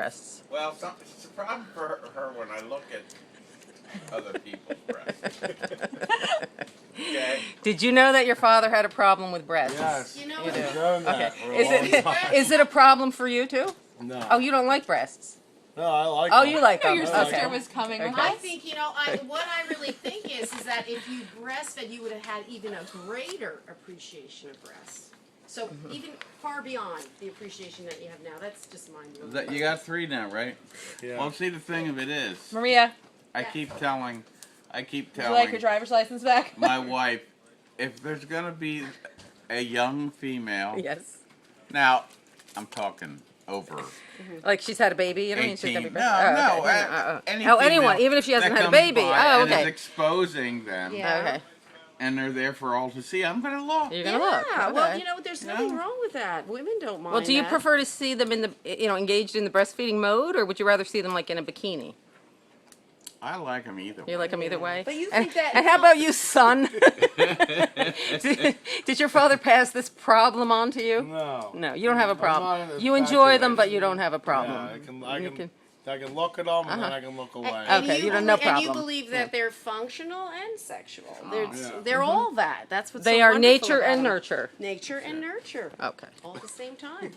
breasts. Well, it's a problem for her when I look at other people's breasts. Okay? Did you know that your father had a problem with breasts? Yes. You know You what? do. I've known that Okay. for a Is long it time. is it a problem for you too? No. Oh, you don't like breasts. No, I like Oh, them. you like I them. know your Okay. sister was coming with I us. think, what I really think is that if you breastfed, you would have had even a greater appreciation of breasts. So even far beyond the appreciation that you have now. That's just mind-blowing. You got 3 now, right? Yeah. Well, see, the thing of it is, Maria, I Yeah. keep telling would you like your driver's license back? my wife, if there's gonna be a young female, Yes. now I'm talking over Like she's had a baby. You don't mean she's 18. gonna be No, breastfed. no. Okay. Any Oh, anyone, female even if she hasn't that had a comes baby. by Oh, and is okay. exposing them, Yeah. Okay. and they're there for all to see. I'm gonna look. You're Yeah, gonna look. Okay. well, there's nothing No. wrong with that. Women don't mind Well, do you that. prefer to see them in the engaged in the breastfeeding mode, or would you rather see them like in a bikini? I like them either. You like them either way. But you and, think that- And how about you, son? did your father pass this problem on to you? No. No, you don't have a I'm problem. not You enjoy them, infatuated. but you don't have a problem. Yeah, I can, You can- I can look at them and then I can look away. Okay, you don't- no And you problem. believe that they're functional and sexual. Yeah. They're all that. That's what's They so are wonderful nature about and them. nurture. Nature and nurture. Okay. All at the same time.